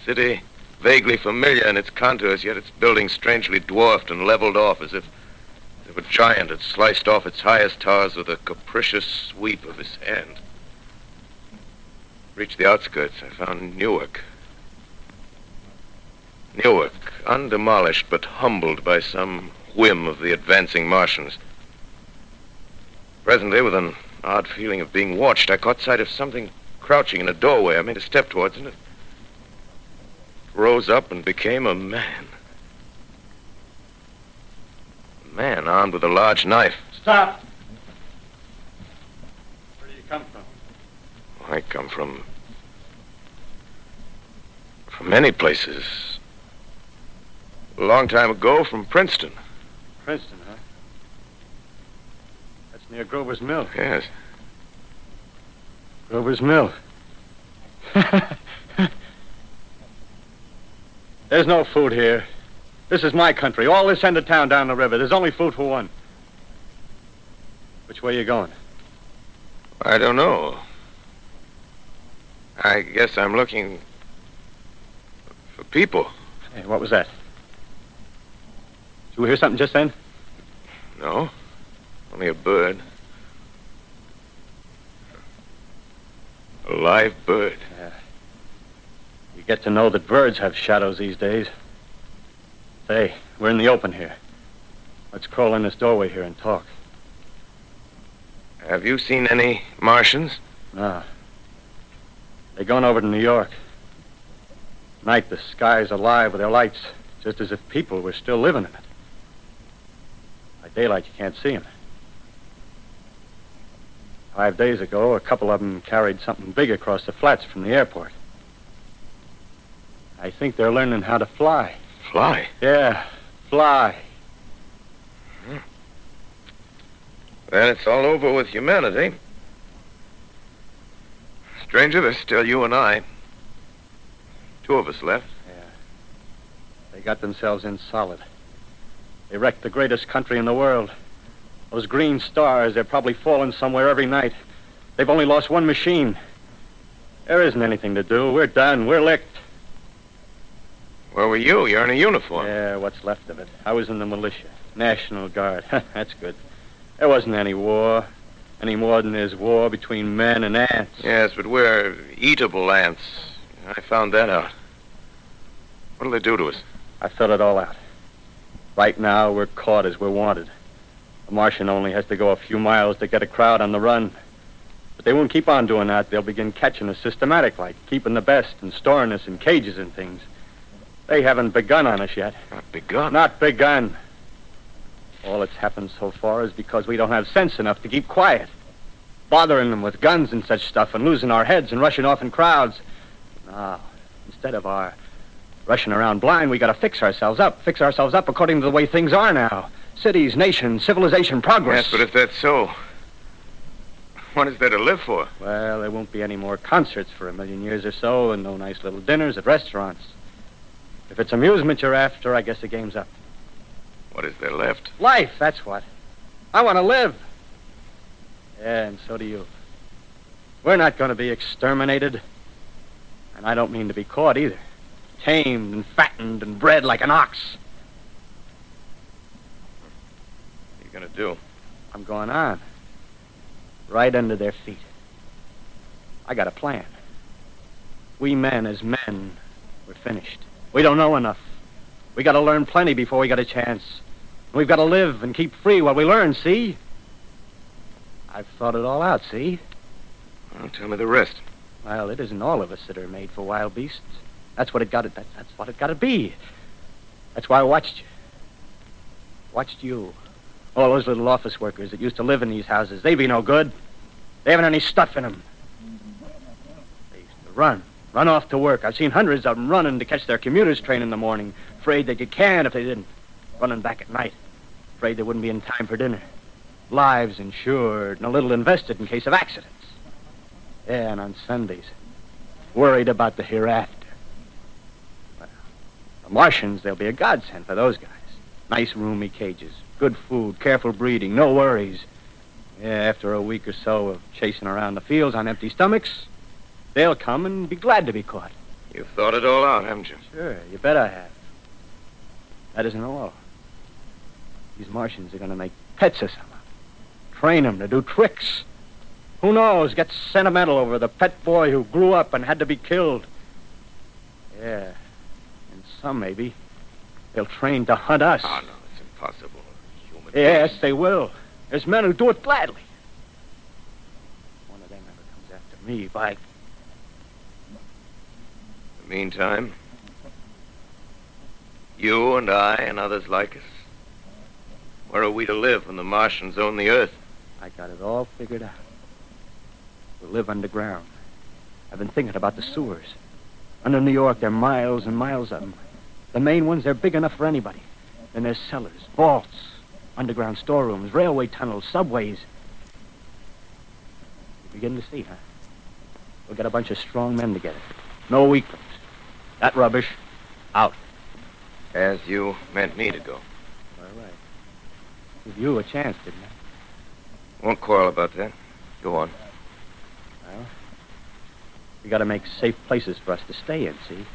City vaguely familiar in its contours, yet its buildings strangely dwarfed and leveled off as if a giant had sliced off its highest towers with a capricious sweep of his hand. Reached the outskirts, I found Newark. Newark, undemolished but humbled by some whim of the advancing Martians. Presently, with an odd feeling of being watched, I caught sight of something crouching in a doorway. I made a step towards it. It rose up and became a man. A man armed with a large knife. Stop! Where do you come from? I come from From many places. A long time ago from Princeton. Princeton, huh? That's near Grover's Mill. Yes. Grover's Mill. There's no food here. This is my country. All this end of town down the river. There's only food for one. Which way are you going? I don't know. I guess I'm looking for people. Hey, what was that? Did you hear something just then? No. Only a bird. A live bird. Yeah. You get to know that birds have shadows these days. Say, we're in the open here. Let's crawl in this doorway here and talk. Have you seen any Martians? No. They're going over to New York. Night, the sky's alive with their lights, just as if people were still living in it. By daylight, you can't see them. 5 days ago, a couple of them carried something big across the flats from the airport. I think they're learning how to fly. Fly? Yeah, fly. Then it's all over with humanity. Stranger, there's still you and I. 2 of us left. Yeah. They got themselves in solid. They wrecked the greatest country in the world. Those green stars, they're probably falling somewhere every night. They've only lost one machine. There isn't anything to do. We're done. We're licked. Where were you? You're in a uniform. Yeah, what's left of it. I was in the militia. National Guard. That's good. There wasn't any war. Any more than there's war between men and ants. Yes, but we're eatable ants. I found that out. What'll they do to us? I thought it all out. Right now, we're caught as we're wanted. A Martian only has to go a few miles to get a crowd on the run. But they won't keep on doing that. They'll begin catching us systematic, like keeping the best and storing us in cages and things. They haven't begun on us yet. Not begun? Not begun. All that's happened so far is because we don't have sense enough to keep quiet. Bothering them with guns and such stuff and losing our heads and rushing off in crowds. Now, instead of our rushing around blind, we got to fix ourselves up. Fix ourselves up according to the way things are now. Cities, nations, civilization, progress. Yes, but if that's so, what is there to live for? Well, there won't be any more concerts for 1,000,000 years or so, and no nice little dinners at restaurants. If it's amusement you're after, I guess the game's up. What is there left? Life, that's what. I want to live. Yeah, and so do you. We're not going to be exterminated. And I don't mean to be caught either. Tamed and fattened and bred like an ox. What are you going to do? I'm going on. Right under their feet. I got a plan. We men as men, we're finished. We don't know enough. We got to learn plenty before we got a chance. We've got to live and keep free while we learn, see? I've thought it all out, see? Well, tell me the rest. Well, it isn't all of us that are made for wild beasts. That's what it got to. That's what it got to be. That's why I watched you. Watched you. All those little office workers that used to live in these houses. They be no good. They haven't any stuff in them. They used to run off to work. I've seen hundreds of them running to catch their commuter's train in the morning, afraid they'd get canned if they didn't. Running back at night, afraid they wouldn't be in time for dinner. Lives insured and a little invested in case of accidents. Yeah, and on Sundays, worried about the hereafter. Well, the Martians, they'll be a godsend for those guys. Nice roomy cages, good food, careful breeding, no worries. Yeah, after a week or so of chasing around the fields on empty stomachs, they'll come and be glad to be caught. You've thought it all out, haven't you? Sure, you bet I have. That isn't all. These Martians are going to make pets of some of them. Train them to do tricks. Who knows, get sentimental over the pet boy who grew up and had to be killed. Yeah, and some maybe, they'll train to hunt us. Oh, no, it's impossible. Human Yes, beings. they will. There's men who do it gladly. One of them ever comes after me, by... In the meantime, you and I and others like us, where are we to live when the Martians own the Earth? I got it all figured out. We'll live underground. I've been thinking about the sewers. Under New York, there are miles and miles of them. The main ones, they're big enough for anybody. Then there's cellars, vaults, underground storerooms, railway tunnels, subways. You're beginning to see, huh? We'll get a bunch of strong men together. No weaklings. That rubbish, out. As you meant me to go. All right. Give you a chance, didn't I? Won't quarrel about that. Go on. Well, we got to make safe places for us to stay in, see?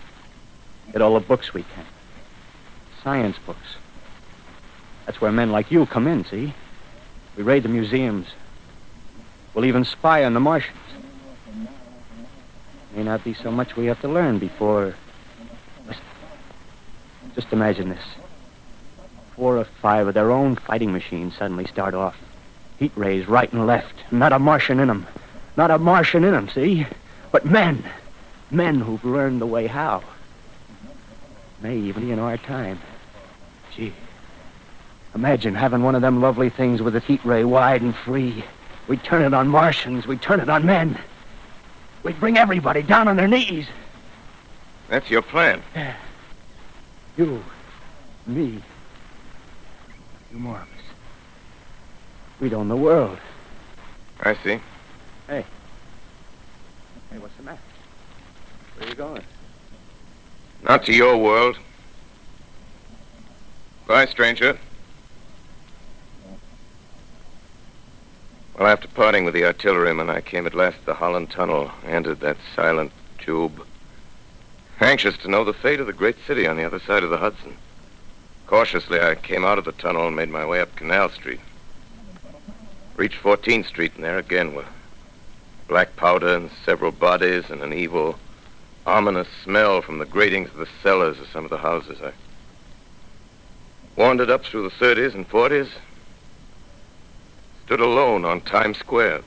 Get all the books we can. Science books. That's where men like you come in, see? We raid the museums. We'll even spy on the Martians. May not be so much we have to learn before... Listen. Just imagine this. 4 or 5 of their own fighting machines suddenly start off. Heat rays right and left. Not a Martian in them. Not a Martian in them, see? But men. Men who've learned the way how. May even be in our time. Gee. Imagine having one of them lovely things with its heat ray wide and free. We'd turn it on Martians. We'd turn it on men. We'd bring everybody down on their knees. That's your plan. Yeah. You. Me. A few more of us. We'd own the world. I see. Hey. Hey, what's the matter? Where are you going? Not to your world. Bye, stranger. Well, after parting with the artilleryman, I came at last to the Holland Tunnel, entered that silent tube, anxious to know the fate of the great city on the other side of the Hudson. Cautiously, I came out of the tunnel and made my way up Canal Street. Reached 14th Street, and there again were black powder and several bodies and an evil, ominous smell from the gratings of the cellars of some of the houses. I wandered up through the 30s and 40s, stood alone on Times Square,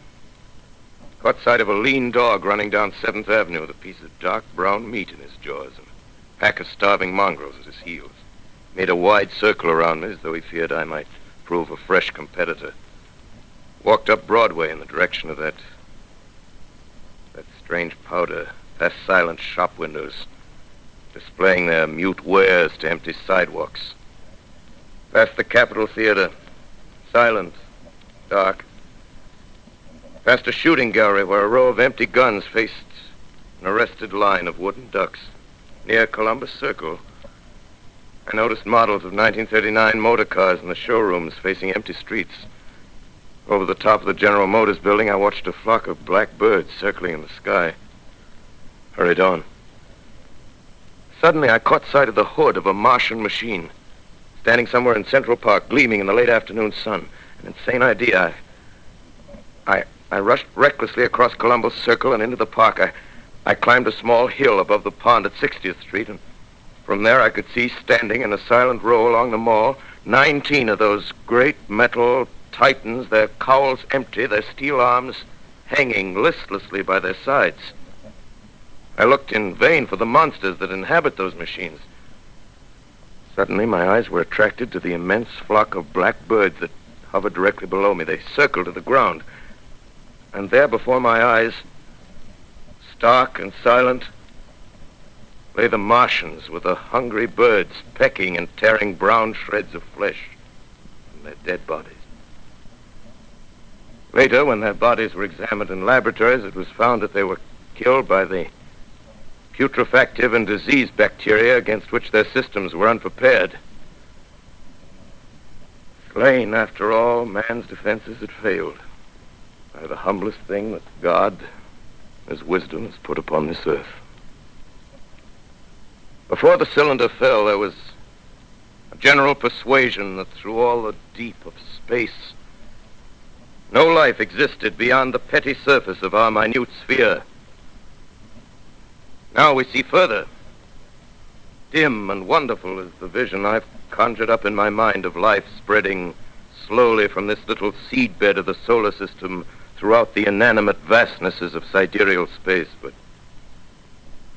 caught sight of a lean dog running down 7th Avenue with a piece of dark brown meat in his jaws and a pack of starving mongrels at his heels. Made a wide circle around me as though he feared I might prove a fresh competitor. Walked up Broadway in the direction of that strange powder, past silent shop windows, displaying their mute wares to empty sidewalks. Past the Capitol Theater, silent, dark. Past a shooting gallery where a row of empty guns faced an arrested line of wooden ducks. Near Columbus Circle, I noticed models of 1939 motor cars in the showrooms facing empty streets. Over the top of the General Motors building, I watched a flock of black birds circling in the sky. Hurried on. Suddenly, I caught sight of the hood of a Martian machine, standing somewhere in Central Park, gleaming in the late afternoon sun. An insane idea. I rushed recklessly across Columbus Circle and into the park. I climbed a small hill above the pond at 60th Street, and from there I could see, standing in a silent row along the mall, 19 of those great metal titans, their cowls empty, their steel arms hanging listlessly by their sides. I looked in vain for the monsters that inhabit those machines. Suddenly, my eyes were attracted to the immense flock of black birds that hovered directly below me. They circled to the ground. And there before my eyes, stark and silent, lay the Martians with the hungry birds pecking and tearing brown shreds of flesh from their dead bodies. Later, when their bodies were examined in laboratories, it was found that they were killed by the putrefactive and disease bacteria against which their systems were unprepared. Slain, after all, man's defenses had failed by the humblest thing that God, His wisdom, has put upon this earth. Before the cylinder fell, there was a general persuasion that through all the deep of space, no life existed beyond the petty surface of our minute sphere. Now we see further. Dim and wonderful is the vision I've conjured up in my mind of life spreading slowly from this little seedbed of the solar system throughout the inanimate vastnesses of sidereal space. But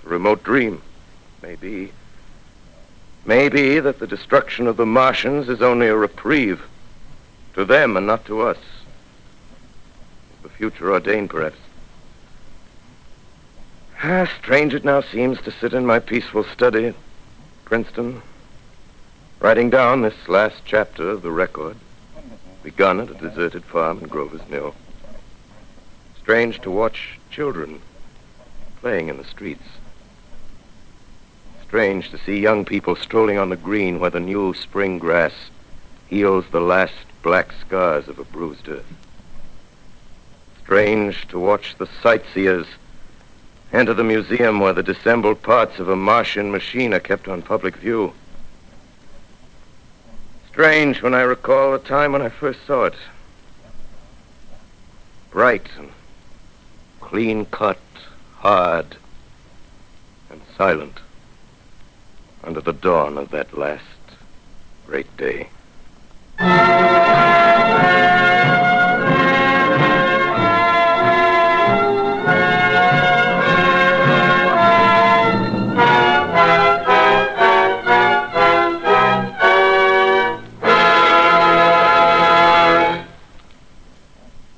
a remote dream, maybe that the destruction of the Martians is only a reprieve to them and not to us. The future ordained, perhaps. Strange it now seems to sit in my peaceful study at Princeton, writing down this last chapter of the record, begun at a deserted farm in Grover's Mill. Strange to watch children playing in the streets. Strange to see young people strolling on the green where the new spring grass heals the last black scars of a bruised earth. Strange to watch the sightseers enter the museum where the disassembled parts of a Martian machine are kept on public view. Strange when I recall the time when I first saw it. Bright and clean-cut, hard and silent under the dawn of that last great day.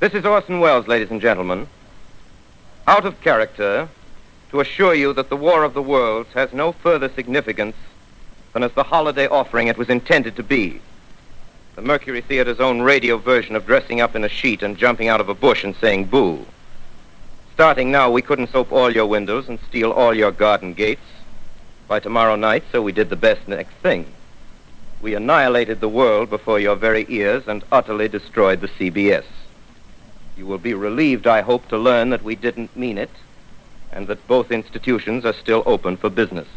This is Orson Welles, ladies and gentlemen. Out of character, to assure you that the War of the Worlds has no further significance than as the holiday offering it was intended to be. The Mercury Theater's own radio version of dressing up in a sheet and jumping out of a bush and saying boo. Starting now, we couldn't soap all your windows and steal all your garden gates. By tomorrow night, so we did the best next thing. We annihilated the world before your very ears and utterly destroyed the CBS. You will be relieved, I hope, to learn that we didn't mean it, and that both institutions are still open for business.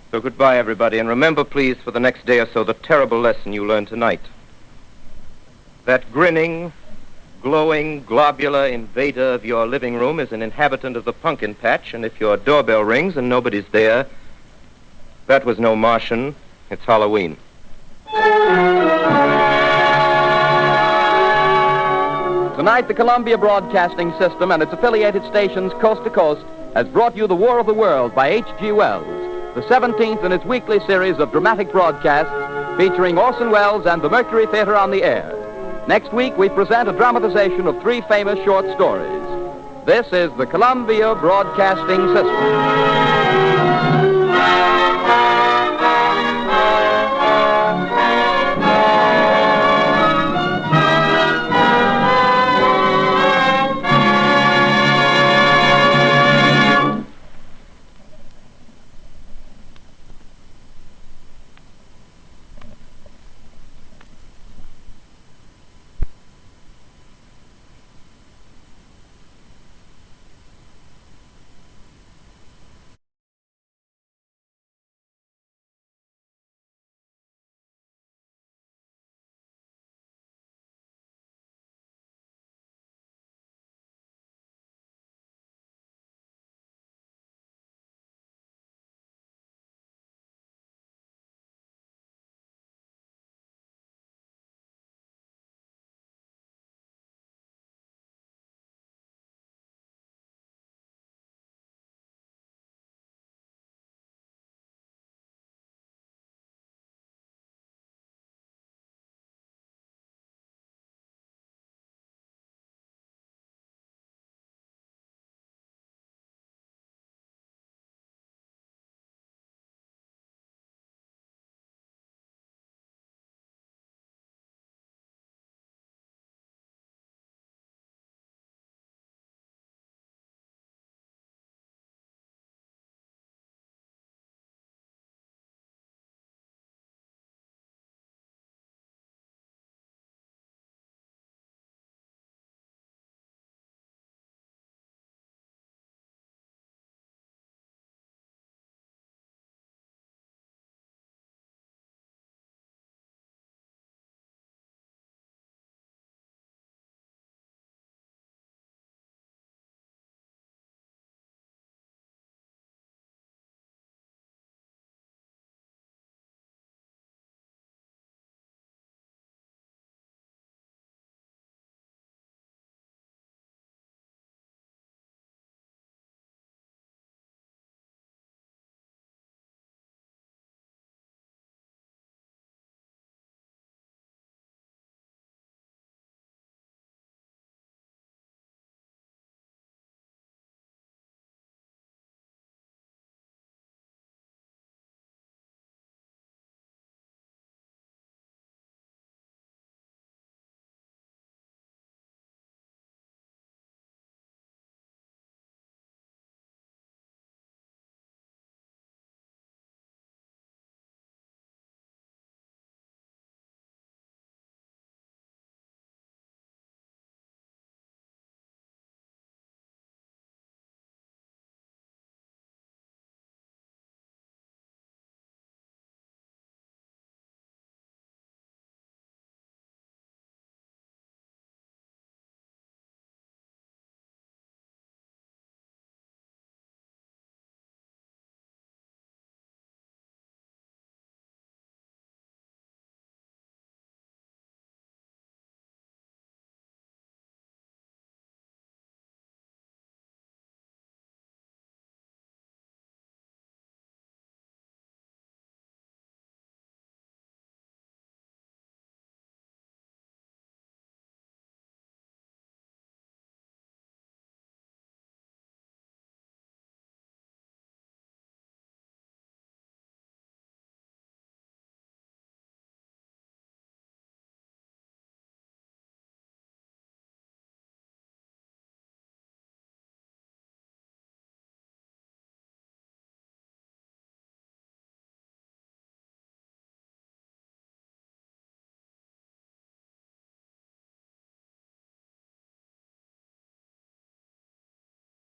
So goodbye, everybody, and remember, please, for the next day or so, the terrible lesson you learned tonight. That grinning, glowing, globular invader of your living room is an inhabitant of the pumpkin patch, and if your doorbell rings and nobody's there, that was no Martian, it's Halloween. Tonight, the Columbia Broadcasting System and its affiliated stations coast to coast has brought you The War of the World by H.G. Wells, the 17th in its weekly series of dramatic broadcasts featuring Orson Welles and the Mercury Theater on the air. Next week, we present a dramatization of 3 famous short stories. This is the Columbia Broadcasting System.